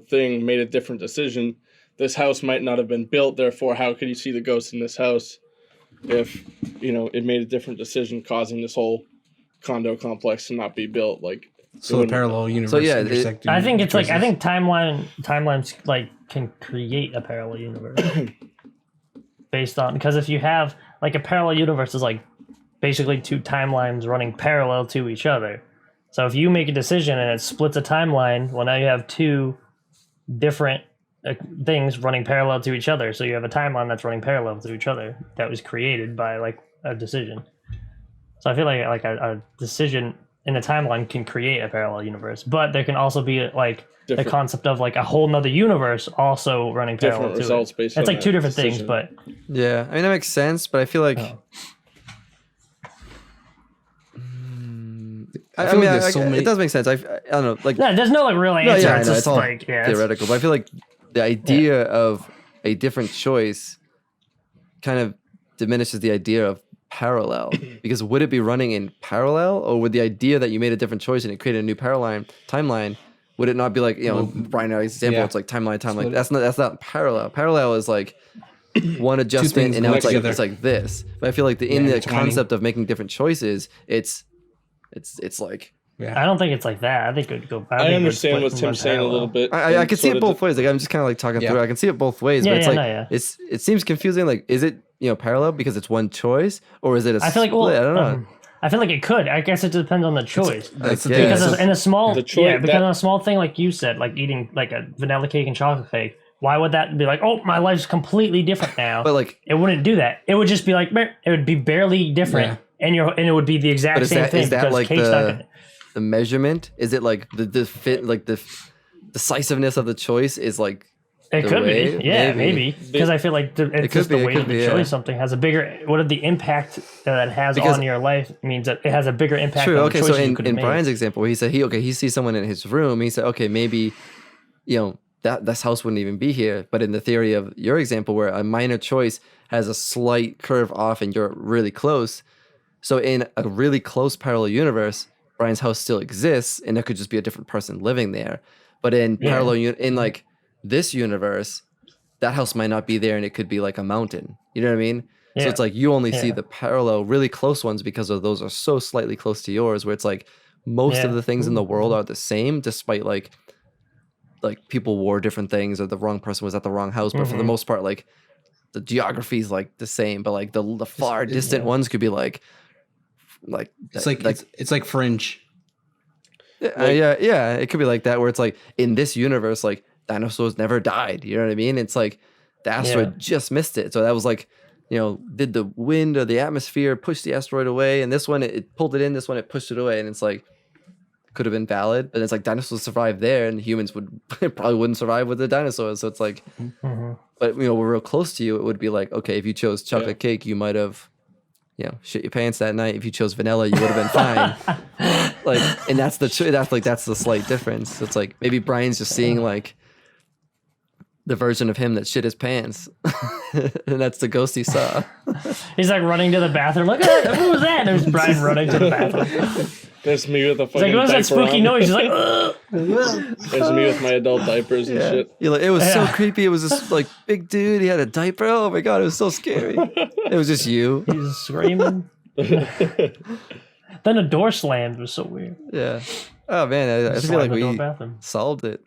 thing made a different decision, this house might not have been built. Therefore, how could you see the ghost in this house if it made a different decision, causing this whole condo complex to not be built? Like So the parallel universe. So, yeah, intersecting I think it's like choices. timelines like can create a parallel universe based on, because if you have like a parallel universe is like basically two timelines running parallel to each other. So if you make a decision and it splits a timeline, well, now you have two different things running parallel to each other. So you have a timeline that's running parallel to each other that was created by like a decision. So I feel like a decision in a timeline can create a parallel universe, but there can also be like the concept of like a whole nother universe also running parallel different to results it. based That's on like two that different things, decision. but Yeah, I mean that makes sense, but I feel like I I feel mean, like there's so many. it does make sense. I don't know. Like, No, there's no like real answer. yeah, I it's know, just it's all like theoretical. But I feel like the idea of a different choice kind of diminishes the idea of parallel. Because would it be running in parallel, or would the idea that you made a different choice and it created a new timeline? Would it not be like, right now example? yeah. It's like timeline. Split it. That's not parallel. Parallel is like one adjustment, things and now go it's like together. this. But I feel like in the intertwining. concept of making different choices, it's like. I don't think it's like that. I think it would go. I understand what Tim's saying a little bit. I can see it both ways. Like I'm just kind of like talking through. I can see it both ways, but it's like it seems confusing. Like, is it parallel because it's one choice, or is it a I feel like split? I don't know. I feel like it could. I guess it depends on the choice. That's the Yeah. thing. Because in a small, The choice- because in a small thing like you said, like eating like a vanilla cake and chocolate cake. Why would that be like? Oh, my life's completely different now. But like, it wouldn't do that. It would just be like it would be barely different, and it would be the exact but same thing. is that because like cake's not gonna, the measurement? Is it like the fit, like the decisiveness of the choice is like? It the could way? be, yeah, Maybe. maybe, because I feel like it's could just be, the it weight could of the be, choice. yeah. Something has a bigger. What are the impact that it has Because- on your life means that it has a bigger impact. True. On Okay. the So choices you could in have made. Brian's example, he said he sees someone in his room. He said, okay, maybe, that this house wouldn't even be here. But in the theory of your example, where a minor choice has a slight curve off and you're really close, so in a really close parallel universe, Brian's house still exists, and there could just be a different person living there. But in in like this universe, that house might not be there, and it could be like a mountain. You know what I mean? So it's like you only see the parallel, really close ones because of those are so slightly close to yours. Where it's like most of the things in the world are the same, despite like people wore different things, or the wrong person was at the wrong house. But for the most part, like the geography is like the same. But like the far distant ones could be like It's like it's like Fringe. yeah, it could be like that, where it's like in this universe, like dinosaurs never died. You know what I mean? It's like the asteroid just missed it. So that was like, did the wind or the atmosphere push the asteroid away? And this one, it pulled it in. This one, it pushed it away. And it's like, could have been valid. But it's like dinosaurs survived there, and humans probably wouldn't survive with the dinosaurs. So it's like, but we're real close to you. It would be like, okay, if you chose chocolate cake, you might have, shit your pants that night. If you chose vanilla, you would have been fine. Like, and that's the slight difference. So it's like maybe Brian's just seeing like the version of him that shit his pants, and that's the ghost he saw. He's like running to the bathroom. Look at that! Who was that? There's Brian running to the bathroom. There's me with a He's fucking like, what's that diaper spooky on. noise? He's like, ugh. There's me with my adult diapers and shit. You're like, it was so creepy. It was this like big dude. He had a diaper. Oh my god, it was so scary. It was just you. He's screaming. Then a door slammed. It was so weird. Yeah. Oh man, I feel like we solved it.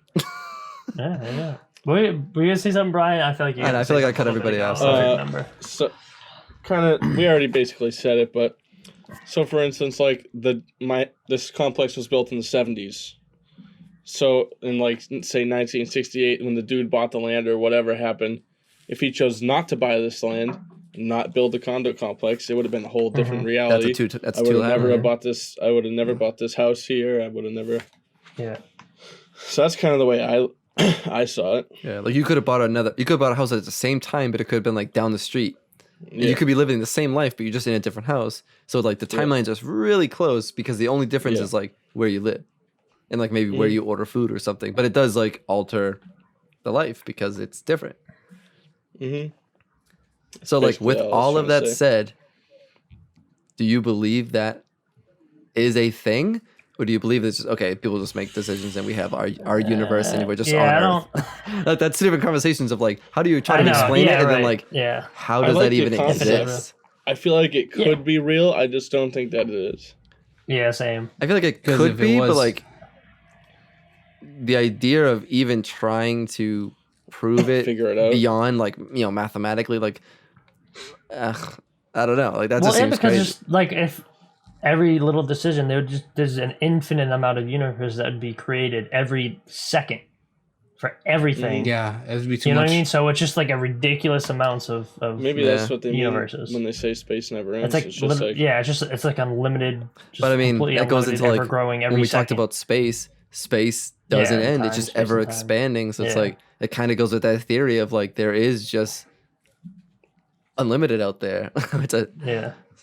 Yeah. Were you gonna say something, Brian? I feel like I feel like I cut everybody off. So, kind of, we already basically said it, but so for instance, like this complex was built in the 70s. So in like say 1968, when the dude bought the land or whatever happened, if he chose not to buy this land, and not build the condo complex, it would have been a whole different reality. That's I would have never bought this. I would have never bought this house here. I would have never. Yeah. So that's kind of the way I saw it. Yeah, like you could have bought a house at the same time, but it could have been like down the street. Yeah. You could be living the same life, but you're just in a different house. So like the timeline's just really close, because the only difference is like where you live, and like maybe where you order food or something. But it does like alter the life because it's different. Mm-hmm. So like with Basically, all of that said, do you believe that is a thing? Or do you believe it's just, okay, people just make decisions and we have our universe and we're just on Earth? That's different conversations of like, how do you try to explain it? And then like, how does that even exist? I feel like it could be real. I just don't think that it is. Yeah, same. I feel like it could be, but like the idea of even trying to prove it, figure it out beyond like, mathematically, like, I don't know. Like that just seems because crazy. just like if every little decision, there's an infinite amount of universe that would be created every second for everything. Yeah, it would be too you know much. what I mean? So it's just like a ridiculous amounts of maybe that's what they universes. mean when they say space never ends. It's like, it's just like it's like unlimited. Just but I mean, that goes into like growing every when we second. talked about space doesn't end. Time, it's just space ever and time. expanding. So it's like it kind of goes with that theory of like there is just unlimited out there.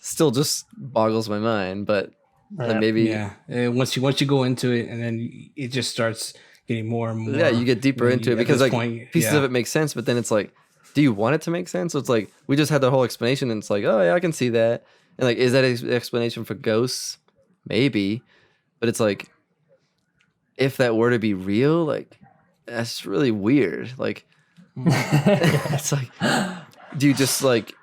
Still just boggles my mind, but And maybe And once you go into it, and then it just starts getting more and more. Yeah, you get deeper into it because like pieces of it. it make sense, but then it's like, do you want it to make sense? So it's like we just had the whole explanation, and it's like, oh yeah, I can see that. And like, is that an explanation for ghosts? Maybe, but it's like, if that were to be real, like that's really weird. Like, it's like, do you just like,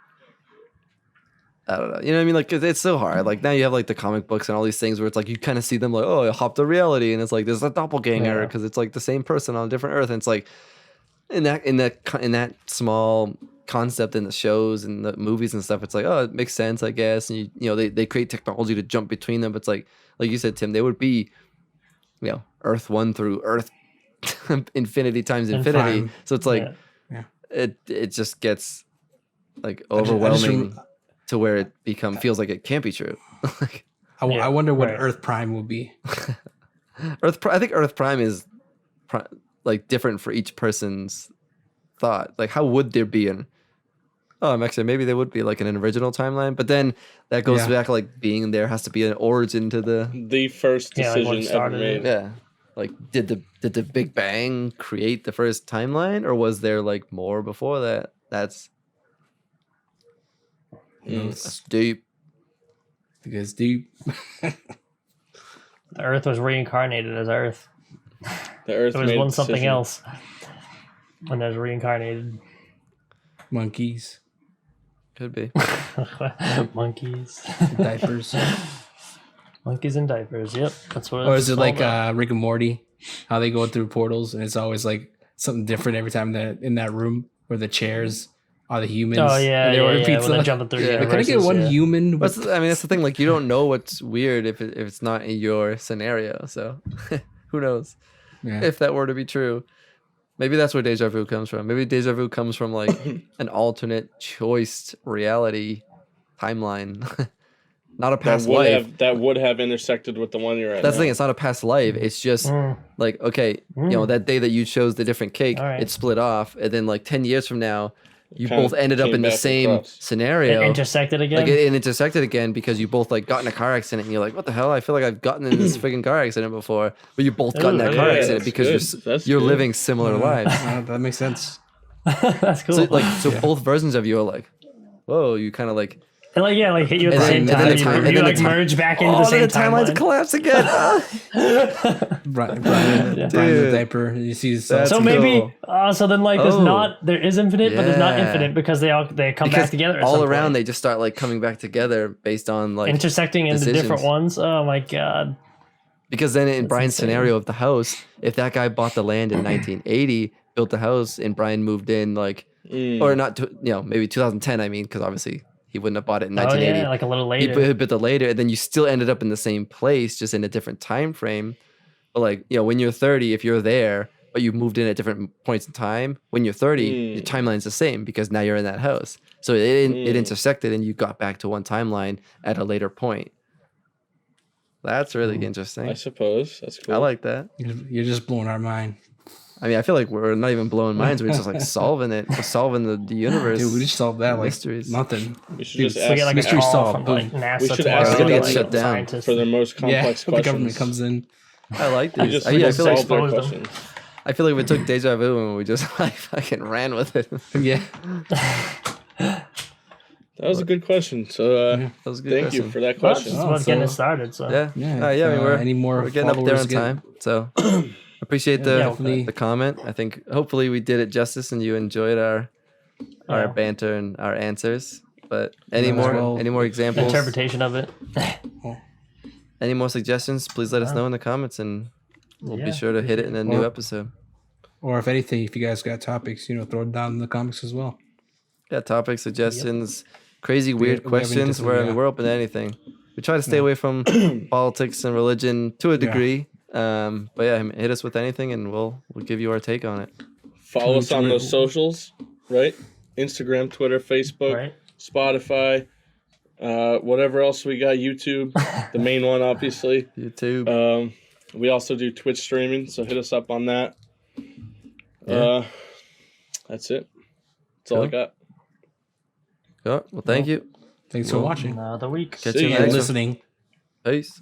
I don't know, you know what I mean? Like, it's so hard. Like now you have like the comic books and all these things where it's like you kind of see them like, oh, it hopped a reality, and it's like there's a doppelganger because it's like the same person on a different Earth, and it's like in that small concept in the shows and the movies and stuff, it's like, oh, it makes sense, I guess. And you know they create technology to jump between them, but it's like you said, Tim, they would be, you know, Earth 1 through Earth infinity times infinity. So it's like it just gets like overwhelming to where it feels like it can't be true. I wonder what Earth Prime will be. I think Earth Prime is like different for each person's thought. Like, how would there be I'm actually, maybe there would be like an original timeline, but then that goes back, like being there has to be an origin to the first decision ever made. Yeah. Like, did the Big Bang create the first timeline, or was there like more before that? That's deep. Because deep. The Earth was reincarnated as Earth. The Earth it was once something else when it was reincarnated. Monkeys. Could be. Monkeys. Diapers. Monkeys in diapers. Yep, that's what. Or is it like Rick and Morty, how they go through portals and it's always like something different every time they're in that room where the chairs are the humans. Oh yeah, when they're jumping through. Could I get one human? That's the thing. Like, you don't know what's weird if it's not in your scenario. So who knows if that were to be true. Maybe that's where Deja Vu comes from. Maybe Deja Vu comes from like an alternate choiced reality timeline. Not a past life. That would have intersected with the one you're at. That's the thing. It's not a past life. It's just like, okay, you know, that day that you chose the different cake, it split off. And then like 10 years from now, you both ended up in the same scenario. It intersected again? Like it intersected again because you both like got in a car accident and you're like, what the hell? I feel like I've gotten in this freaking car accident before. But you both got in that car accident because you're living similar lives. That makes sense. That's cool. So both versions of you are like, whoa, you kind of like... And like hit you at the same time. You like merge back into the same timeline. The timelines collapse again. Brian the diaper. You see so maybe so then like there is infinite, but there's not infinite because they come back together. All around they just start like coming back together based on like intersecting into different ones. Oh my god. Because then in Brian's scenario of the house, if that guy bought the land in 1980, built the house, and Brian moved in like or not maybe 2010, I mean, because obviously he wouldn't have bought it in 1980. Oh, yeah, like a little later. He built it later, and then you still ended up in the same place, just in a different time frame. But like, when you're 30, if you're there, but you moved in at different points in time, when you're 30, your timeline's the same because now you're in that house. So it intersected, and you got back to one timeline at a later point. That's really interesting. I suppose that's cool. I like that. You're just blowing our mind. I mean, I feel like we're not even blowing minds. We're just like solving it. We're solving the universe. Dude, we just solved that like mysteries. Nothing. We should just ask. We get like mystery solved. From, like, NASA we should to ask it's gonna get shut down scientists. for their most complex questions. The government comes in. I like this. We I just feel like solve their questions. I feel like we took Deja Vu and we just like fucking ran with it. Yeah. That was a good question. So that was a good thank question. you for that question. That's what's getting it started. So yeah. I mean, we're getting up there on time. So appreciate the comment. I think hopefully we did it justice and you enjoyed our banter and our answers. But any more examples? Interpretation of it. Any more suggestions? Please let us know in the comments, and we'll be sure to hit it in a new episode. Or if anything, if you guys got topics, throw it down in the comments as well. Yeah, topic suggestions, crazy weird questions. We're open to anything. We try to stay away from politics and religion to a degree. But hit us with anything, and we'll give you our take on it. Follow us on those socials, right? Instagram, Twitter, Facebook, Spotify, whatever else we got. YouTube, the main one, obviously. YouTube. We also do Twitch streaming, so hit us up on that. That's it. That's all I got. Well, thank you. Thanks for watching. Another week. Catch you next listening. Peace.